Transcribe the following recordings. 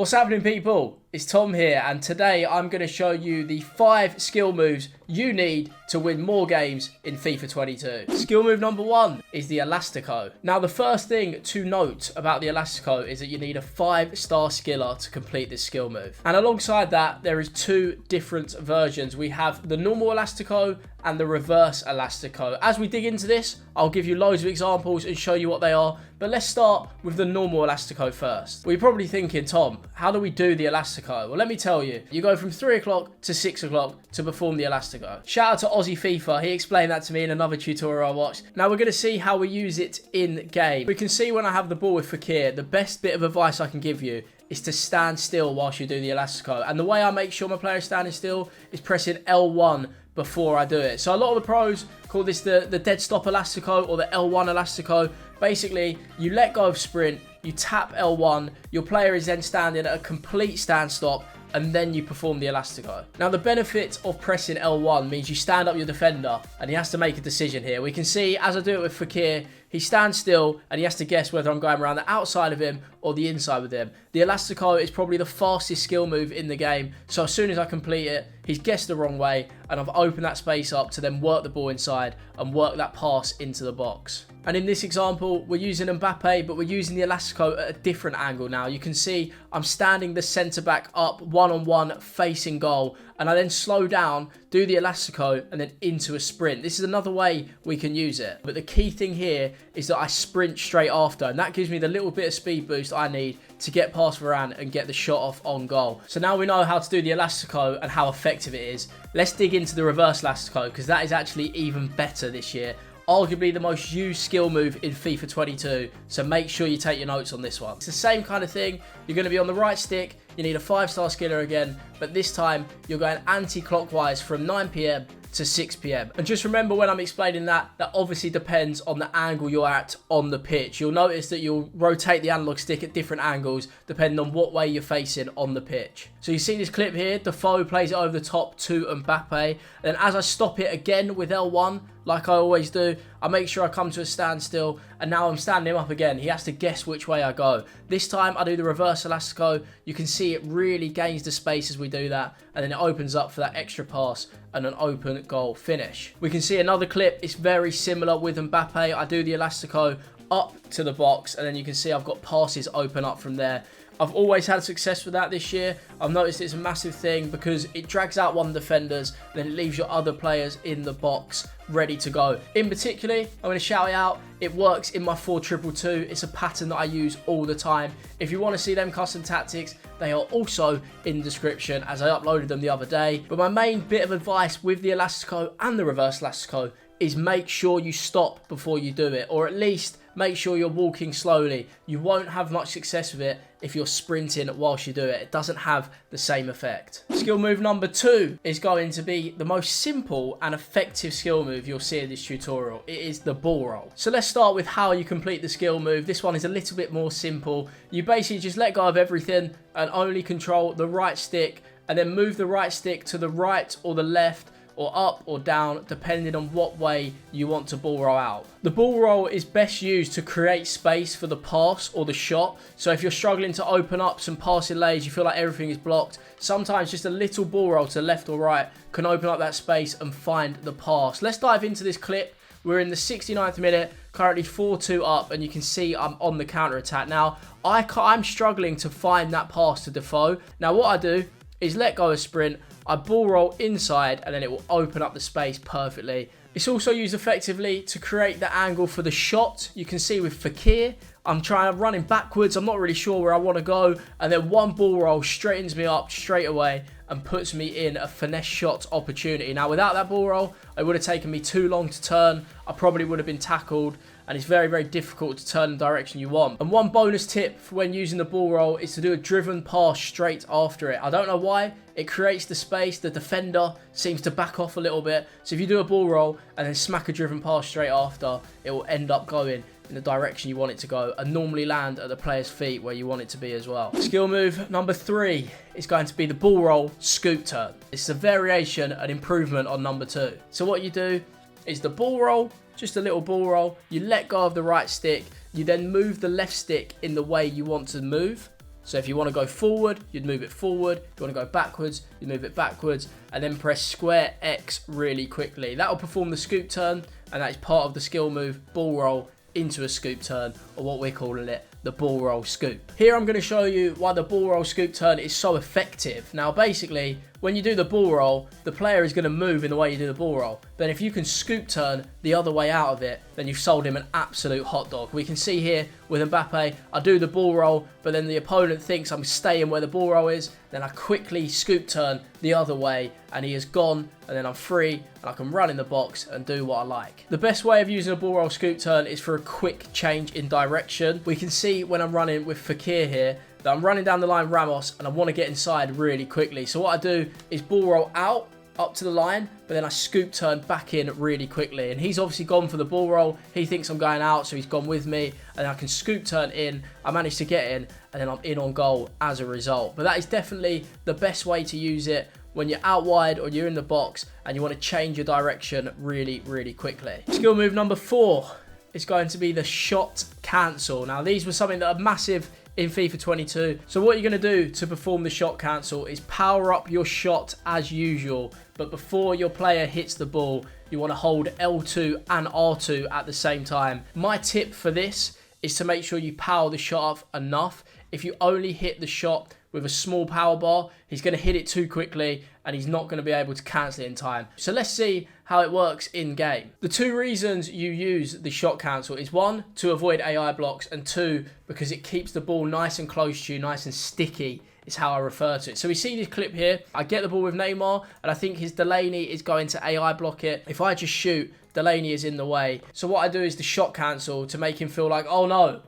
What's happening, people? It's Tom here, and today I'm going to show you the 5 skill moves you need to win more games in FIFA 22. Skill move number 1 is the Elastico. Now, the first thing to note about the Elastico is that you need a 5-star skiller to complete this skill move. And alongside that, there is 2 different versions. We have the normal Elastico and the reverse Elastico. As we dig into this, I'll give you loads of examples and show you what they are. But let's start with the normal Elastico first. Well, you're probably thinking, Tom, how do we do the Elastico? Well, let me tell you. You go from 3 o'clock to 6 o'clock to perform the Elastico. Shout out to Aussie FIFA. He explained that to me in another tutorial I watched. Now we're going to see how we use it in game. We can see when I have the ball with Fakir, the best bit of advice I can give you is to stand still whilst you do the Elastico. And the way I make sure my player is standing still is pressing L1 before I do it. So a lot of the pros call this the dead stop Elastico or the L1 Elastico. Basically, you let go of sprint, you tap L1, your player is then standing at a complete stand stop, and then you perform the Elastico. Now, the benefit of pressing L1 means you stand up your defender and he has to make a decision here. We can see, as I do it with Fakir, he stands still and he has to guess whether I'm going around the outside of him or the inside with him. The Elastico is probably the fastest skill move in the game, so as soon as I complete it, he's guessed the wrong way and I've opened that space up to then work the ball inside and work that pass into the box. And in this example, we're using Mbappe, but we're using the Elastico at a different angle now. You can see I'm standing the centre-back up one-on-one facing goal, and I then slow down, do the Elastico, and then into a sprint. This is another way we can use it. But the key thing here is that I sprint straight after, and that gives me the little bit of speed boost I need to get past Varane and get the shot off on goal. So now we know how to do the Elastico and how effective it is. Let's dig into the reverse Elastico, because that is actually even better this year. Arguably the most used skill move in FIFA 22, so make sure you take your notes on this one. It's the same kind of thing. You're going to be on the right stick, you need a 5-star skiller again, but this time you're going anti-clockwise from 9 PM to 6 PM. And just remember when I'm explaining that obviously depends on the angle you're at on the pitch. You'll notice that you'll rotate the analog stick at different angles depending on what way you're facing on the pitch. So you see this clip here, Defoe plays it over the top to Mbappe. And as I stop it again with L1, like I always do, I make sure I come to a standstill, and now I'm standing him up again. He has to guess which way I go. This time I do the reverse Elastico. You can see it really gains the space as we do that, and then it opens up for that extra pass and an open goal finish. We can see another clip. It's very similar with Mbappe. I do the Elastico up to the box, and then you can see I've got passes open up from there. I've always had success with that this year. I've noticed it's a massive thing because it drags out one of the defenders, then it leaves your other players in the box ready to go. In particular, I'm going to shout it out. It works in my 4-2-2-2. It's a pattern that I use all the time. If you want to see them custom tactics, they are also in the description as I uploaded them the other day. But my main bit of advice with the Elastico and the reverse Elastico is make sure you stop before you do it, or at least make sure you're walking slowly. You won't have much success with it if you're sprinting whilst you do it. It doesn't have the same effect. Skill move number 2 is going to be the most simple and effective skill move you'll see in this tutorial. It is the ball roll. So let's start with how you complete the skill move. This one is a little bit more simple. You basically just let go of everything and only control the right stick, and then move the right stick to the right or the left, or up or down, depending on what way you want to ball roll out. The ball roll is best used to create space for the pass or the shot. So if you're struggling to open up some passing lanes, you feel like everything is blocked, sometimes just a little ball roll to the left or right can open up that space and find the pass. Let's dive into this clip. We're in the 69th minute, currently 4-2 up, and you can see I'm on the counter attack. Now, I'm struggling to find that pass to Defoe. Now, what I do is let go of sprint, I ball roll inside, and then it will open up the space perfectly. It's also used effectively to create the angle for the shot. You can see with Fakir, I'm running backwards, I'm not really sure where I want to go, and then one ball roll straightens me up straight away and puts me in a finesse shot opportunity. Now, without that ball roll, it would have taken me too long to turn. I probably would have been tackled, and it's very, very difficult to turn the direction you want. And one bonus tip for when using the ball roll is to do a driven pass straight after it. I don't know why. It creates the space. The defender seems to back off a little bit. So if you do a ball roll and then smack a driven pass straight after, it will end up going in the direction you want it to go and normally land at the player's feet where you want it to be as well. Skill move number 3 is going to be the ball roll scoop turn. It's a variation, an improvement on number 2. So what you do is the ball roll, just a little ball roll, you let go of the right stick, you then move the left stick in the way you want to move, So if you want to go forward, you'd move it forward. If you want to go backwards, you move it backwards, and then press square X really quickly. That will perform the scoop turn, and that is part of the skill move, ball roll into a scoop turn, or what we're calling it, the ball roll scoop. Here I'm going to show you why the ball roll scoop turn is so effective. Now basically, when you do the ball roll, the player is going to move in the way you do the ball roll. But if you can scoop turn the other way out of it, then you've sold him an absolute hot dog. We can see here with Mbappe, I do the ball roll, but then the opponent thinks I'm staying where the ball roll is. Then I quickly scoop turn the other way, and he is gone, and then I'm free, and I can run in the box and do what I like. The best way of using a ball roll scoop turn is for a quick change in direction. We can see when I'm running with Fekir here, that I'm running down the line Ramos and I want to get inside really quickly. So what I do is ball roll out, up to the line, but then I scoop turn back in really quickly. And he's obviously gone for the ball roll. He thinks I'm going out, so he's gone with me. And I can scoop turn in. I managed to get in, and then I'm in on goal as a result. But that is definitely the best way to use it when you're out wide or you're in the box and you want to change your direction really, really quickly. Skill move number 4 is going to be the shot cancel. Now, these were something that are massive in FIFA 22. So what you're going to do to perform the shot cancel is power up your shot as usual, but before your player hits the ball, you want to hold L2 and R2 at the same time. My tip for this is to make sure you power the shot up enough. If you only hit the shot with a small power bar, he's going to hit it too quickly and he's not going to be able to cancel it in time. So let's see how it works in game. The 2 reasons you use the shot cancel is 1, to avoid AI blocks, and 2, because it keeps the ball nice and close to you, nice and sticky is how I refer to it. So we see this clip here. I get the ball with Neymar and I think his Delaney is going to AI block it. If I just shoot, Delaney is in the way. So what I do is the shot cancel to make him feel like, oh no,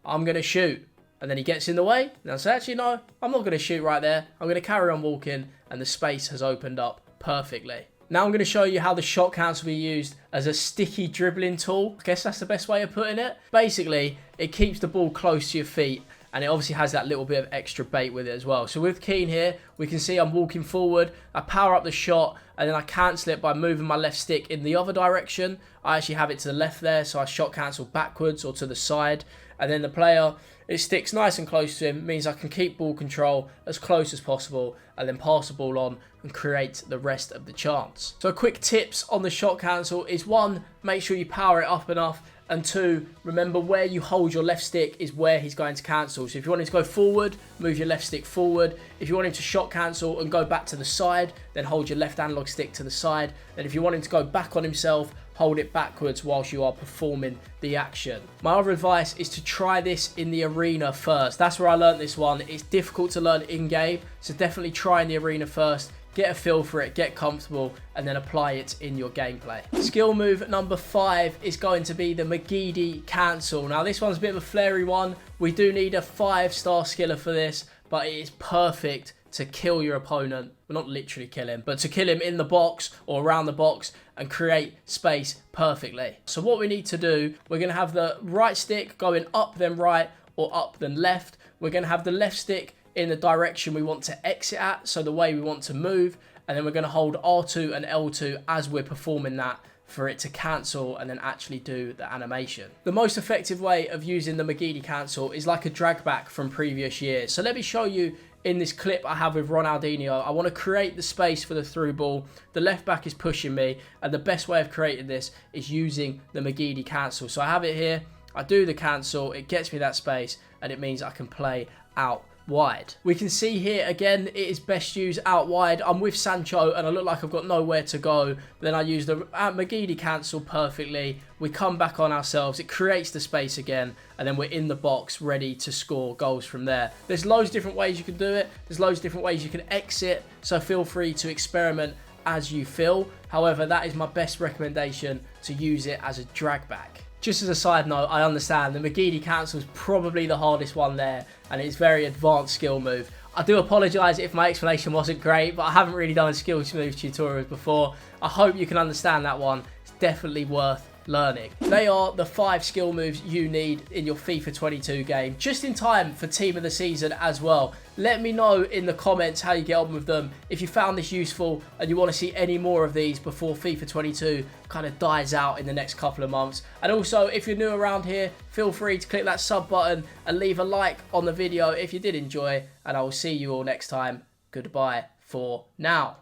I'm going to shoot. And then he gets in the way. And I say, actually, no, I'm not going to shoot right there. I'm going to carry on walking, and the space has opened up perfectly. Now I'm going to show you how the shot cancel will be used as a sticky dribbling tool. I guess that's the best way of putting it. Basically, it keeps the ball close to your feet, and it obviously has that little bit of extra bait with it as well. So with Keane here, we can see I'm walking forward. I power up the shot, and then I cancel it by moving my left stick in the other direction. I actually have it to the left there, so I shot cancel backwards or to the side. And then the player, it sticks nice and close to him, means I can keep ball control as close as possible and then pass the ball on and create the rest of the chance. So quick tips on the shot cancel is 1, make sure you power it up enough, and 2, remember where you hold your left stick is where he's going to cancel. So if you want him to go forward, move your left stick forward. If you want him to shot cancel and go back to the side, then hold your left analog stick to the side. And if you want him to go back on himself, hold it backwards whilst you are performing the action. My other advice is to try this in the arena first. That's where I learned this one. It's difficult to learn in-game, so definitely try in the arena first. Get a feel for it, get comfortable, and then apply it in your gameplay. Skill move number 5 is going to be the Magi Cancel. Now this one's a bit of a flary one. We do need a 5-star skiller for this, but it is perfect to kill your opponent. Well, not literally kill him, but to kill him in the box or around the box and create space perfectly. So what we need to do, we're going to have the right stick going up then right or up then left. We're going to have the left stick in the direction we want to exit at, so the way we want to move, and then we're going to hold R2 and L2 as we're performing that for it to cancel and then actually do the animation. The most effective way of using the Magi Cancel is like a drag back from previous years. So let me show you in this clip I have with Ronaldinho. I want to create the space for the through ball. The left back is pushing me, and the best way of creating this is using the Magi Cancel. So I have it here, I do the cancel, it gets me that space, and it means I can play out wide. We can see here again, it is best used out wide. I'm with Sancho and I look like I've got nowhere to go. Then I use the Magi Cancel perfectly. We come back on ourselves, it creates the space again, and then we're in the box ready to score goals from there. There's loads of different ways you can do it. There's loads of different ways you can exit, so feel free to experiment as you feel. However, that is my best recommendation, to use it as a drag back. Just as a side note, I understand the Magi Cancel is probably the hardest one there, and it's a very advanced skill move. I do apologise if my explanation wasn't great, but I haven't really done skill move tutorials before. I hope you can understand that one. It's definitely worth learning. They are the 5 skill moves you need in your FIFA 22 game, just in time for team of the season as well. Let me know in the comments how you get on with them, if you found this useful and you want to see any more of these before FIFA 22 kind of dies out in the next couple of months. And also, if you're new around here, feel free to click that sub button and leave a like on the video if you did enjoy, and I will see you all next time. Goodbye for now.